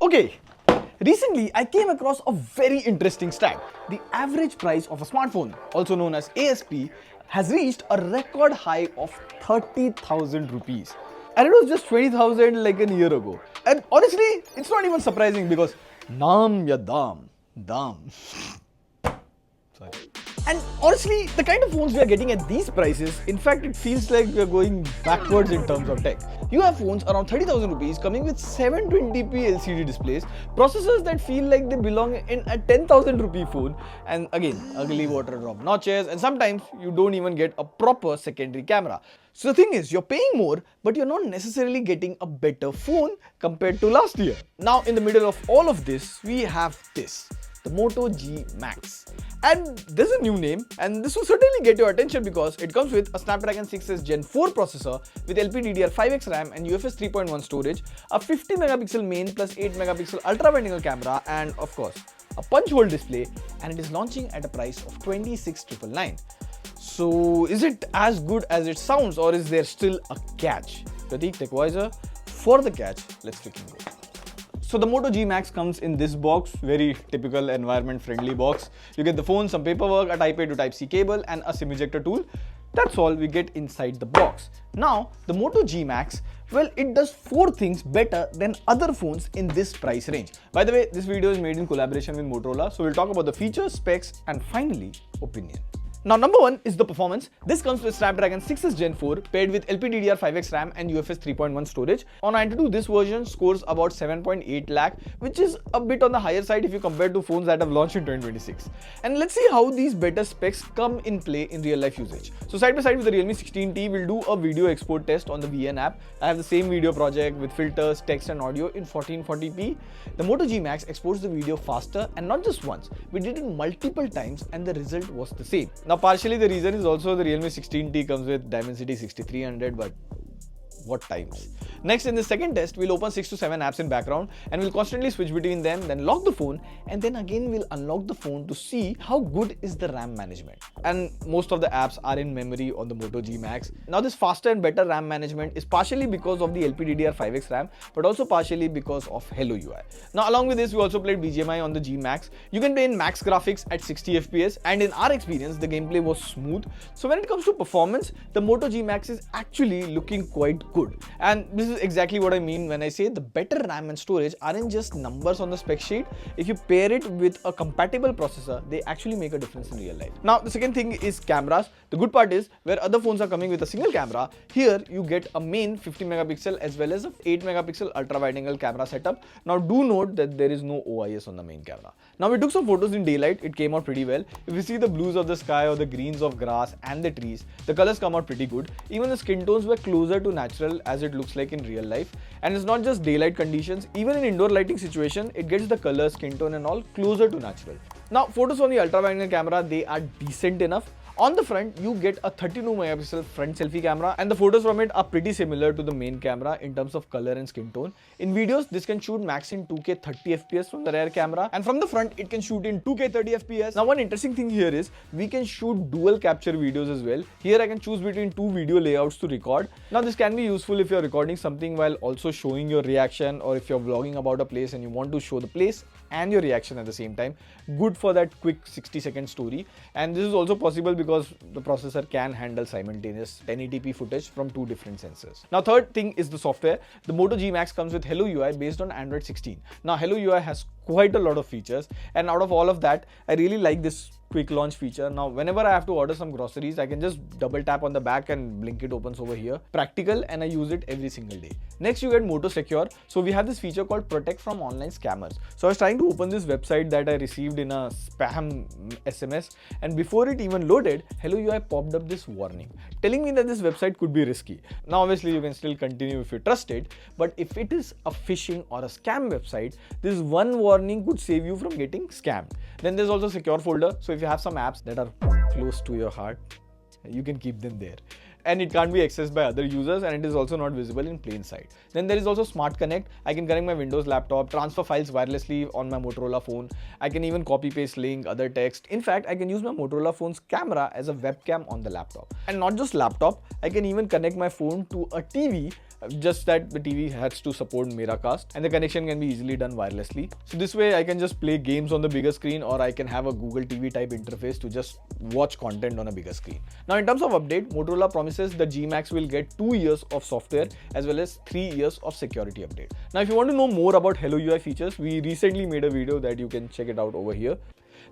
Okay, recently I came across a very interesting stat. The average price of a smartphone, also known as ASP, has reached a record high of 30,000 rupees. And it was just 20,000 like a year ago. And honestly, it's not even surprising because naam ya dam. Sorry. And honestly, the kind of phones we are getting at these prices, in fact, it feels like we are going backwards in terms of tech. You have phones around 30,000 rupees coming with 720p LCD displays, processors that feel like they belong in a 10,000 rupee phone, and again, ugly water drop notches, and sometimes you don't even get a proper secondary camera. So the thing is, you're paying more, but you're not necessarily getting a better phone compared to last year. Now, in the middle of all of this, we have this. The Moto G Max. And there's a new name, and this will certainly get your attention because it comes with a Snapdragon 6S Gen 4 processor with LPDDR5X RAM and UFS 3.1 storage, a 50 megapixel main plus 8 megapixel ultra wide angle camera, and of course, a punch hole display, and it is launching at a price of 26,999. So is it as good as it sounds, or is there still a catch? Pratik, TechWiser, for the catch, let's freaking go. So the Moto G Max comes in this box, very typical environment friendly box. You get the phone, some paperwork, a Type A to Type C cable, and a SIM ejector tool. That's all we get inside the box. Now, the Moto G Max, well, it does 4 things better than other phones in this price range. By the way, this video is made in collaboration with Motorola, so we'll talk about the features, specs, and finally, opinion. Now, number 1 is the performance. This comes with Snapdragon 6S Gen 4 paired with LPDDR5X RAM and UFS 3.1 storage. On Antutu, this version scores about 7.8 lakh, which is a bit on the higher side if you compare to phones that have launched in 2026. And let's see how these better specs come in play in real life usage. So side by side with the Realme 16T, we'll do a video export test on the VN app. I have the same video project with filters, text and audio in 1440p. The Moto G Max exports the video faster, and not just once. We did it multiple times and the result was the same. Now, partially the reason is also the Realme 16T comes with Dimensity 6300, but what times? Next, in the second test, we'll open 6 to 7 apps in background and we'll constantly switch between them, then lock the phone, and then again we'll unlock the phone to see how good is the RAM management. And most of the apps are in memory on the Moto G Max. Now, this faster and better RAM management is partially because of the LPDDR5X RAM, but also partially because of Hello UI. Now, along with this, we also played BGMI on the G Max. You can play in max graphics at 60 FPS, and in our experience, the gameplay was smooth. So when it comes to performance, the Moto G Max is actually looking quite good. And this is exactly what I mean when I say the better RAM and storage aren't just numbers on the spec sheet. If you pair it with a compatible processor, they actually make a difference in real life. Now, the second thing is cameras. The good part is, where other phones are coming with a single camera, here you get a main 50 megapixel as well as a 8 megapixel ultra wide angle camera setup. Now, do note that there is no OIS on the main camera. Now, we took some photos in daylight. It came out pretty well. If you see the blues of the sky or the greens of grass and the trees, the colors come out pretty good. Even the skin tones were closer to natural as it looks like in real life. And it's not just daylight conditions, even in indoor lighting situation, it gets the color, skin tone and all closer to natural. Now, photos on the ultra wide angle camera, they are decent enough. On the front, you get a 32 megapixel front selfie camera, and the photos from it are pretty similar to the main camera in terms of color and skin tone. In videos, this can shoot max in 2K 30 FPS from the rear camera, and from the front, it can shoot in 2K 30 FPS. Now, one interesting thing here is we can shoot dual capture videos as well. Here, I can choose between 2 video layouts to record. Now, this can be useful if you're recording something while also showing your reaction, or if you're vlogging about a place and you want to show the place and your reaction at the same time. Good for that quick 60-second story. And this is also possible because the processor can handle simultaneous 1080p footage from 2 different sensors. Now, third thing is the software. The Moto G Max comes with Hello UI based on Android 16. Now, Hello UI has quite a lot of features, and out of all of that, I really like this quick launch feature. Now, whenever I have to order some groceries, I can just double tap on the back and blink it opens over here. Practical, and I use it every single day. Next, you get Moto Secure. So we have this feature called Protect from Online Scammers. So I was trying to open this website that I received in a spam SMS, and before it even loaded, Hello UI popped up this warning telling me that this website could be risky. Now, obviously, you can still continue if you trust it, but if it is a phishing or a scam website, this one warning could save you from getting scammed. Then there's also Secure folder. So if you have some apps that are close to your heart, you can keep them there. and it can't be accessed by other users, and it is also not visible in plain sight. Then there is also Smart Connect. I can connect my Windows laptop, transfer files wirelessly on my Motorola phone. I can even copy paste link, other text. In fact, I can use my Motorola phone's camera as a webcam on the laptop. And not just laptop, I can even connect my phone to a TV, just that the TV has to support Miracast, and the connection can be easily done wirelessly. So this way I can just play games on the bigger screen, or I can have a Google TV type interface to just watch content on a bigger screen. Now in terms of update, Motorola promises the G Max will get 2 years of software as well as 3 years of security update. Now if you want to know more about Hello UI features, we recently made a video that you can check it out over here.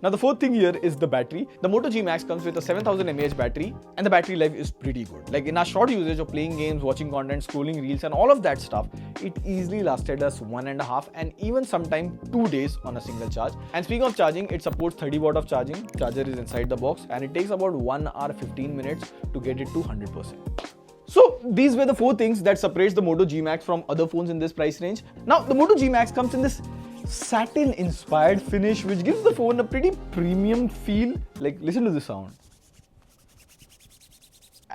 Now the fourth thing here is the battery. The Moto G Max comes with a 7000 mAh battery, and the battery life is pretty good. Like in our short usage of playing games, watching content, scrolling reels and all of that stuff, it easily lasted us 1.5 and even sometime 2 days on a single charge. And speaking of charging, it supports 30 watt of charging. Charger is inside the box, and it takes about 1 hour 15 minutes to get it to 100%. So these were the 4 things that separates the Moto G Max from other phones in this price range. Now the Moto G Max comes in this satin inspired finish, which gives the phone a pretty premium feel. Like, listen to the sound.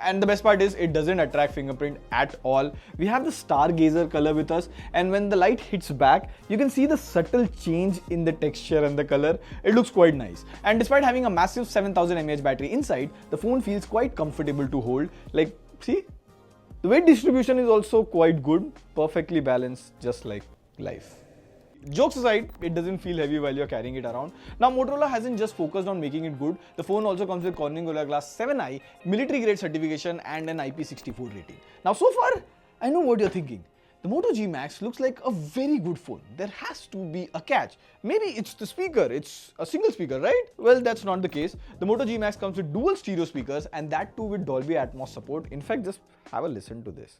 And the best part is it doesn't attract fingerprint at all. We have the stargazer color with us, and when the light hits back, you can see the subtle change in the texture and the color. It looks quite nice. And despite having a massive 7000 mAh battery inside, the phone feels quite comfortable to hold. Like, see? The weight distribution is also quite good, perfectly balanced, just like life. Jokes aside, it doesn't feel heavy while you're carrying it around. Now Motorola hasn't just focused on making it good. The phone also comes with Corning Gorilla Glass 7i, military grade certification and an IP64 rating. Now so far, I know what you're thinking. The Moto G Max looks like a very good phone. There has to be a catch. Maybe it's the speaker, it's a single speaker, right? Well, that's not the case. The Moto G Max comes with dual stereo speakers, and that too with Dolby Atmos support. In fact, just have a listen to this.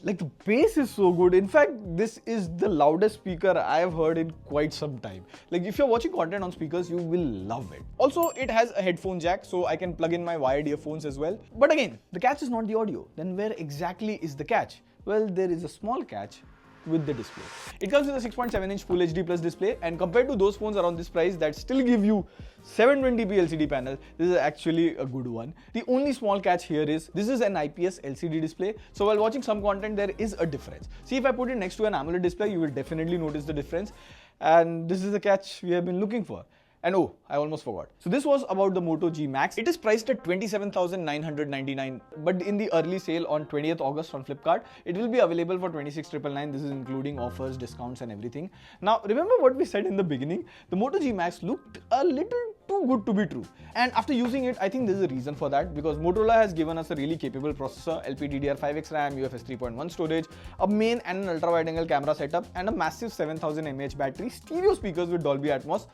Like, the bass is so good. In fact, this is the loudest speaker I have heard in quite some time. Like, if you're watching content on speakers, you will love it. Also, it has a headphone jack, so I can plug in my wired earphones as well. But again, the catch is not the audio. Then where exactly is the catch? Well, there is a small catch with the display. It comes with a 6.7-inch Full HD Plus display, and compared to those phones around this price that still give you 720p LCD panel, this is actually a good one. The only small catch here is this is an IPS LCD display, so while watching some content there is a difference. See, if I put it next to an AMOLED display, you will definitely notice the difference, and this is the catch we have been looking for. And oh, I almost forgot. So this was about the Moto G Max. It is priced at 27,999, but in the early sale on 20th August on Flipkart, it will be available for 26,999. This is including offers, discounts and everything. Now, remember what we said in the beginning? The Moto G Max looked a little too good to be true. And after using it, I think there's a reason for that, because Motorola has given us a really capable processor, LPDDR5X RAM, UFS 3.1 storage, a main and an ultra wide angle camera setup, and a massive 7000 mAh battery, stereo speakers with Dolby Atmos.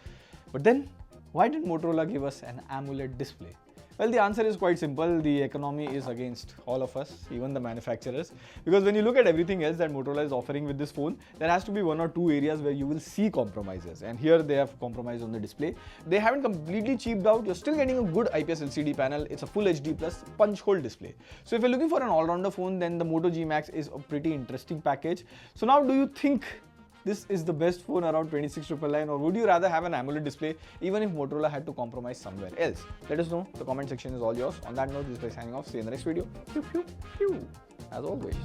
But then, why did Motorola give us an AMOLED display? Well, the answer is quite simple. The economy is against all of us, even the manufacturers. Because when you look at everything else that Motorola is offering with this phone, there has to be 1 or 2 areas where you will see compromises. And here they have compromised on the display. They haven't completely cheaped out. You're still getting a good IPS LCD panel. It's a Full HD Plus punch hole display. So if you're looking for an all-rounder phone, then the Moto G Max is a pretty interesting package. So now, do you think this is the best phone around 26,999, or would you rather have an AMOLED display even if Motorola had to compromise somewhere else? Let us know. The comment section is all yours. On that note, this is signing off. See you in the next video. Pew, pew, pew. As always.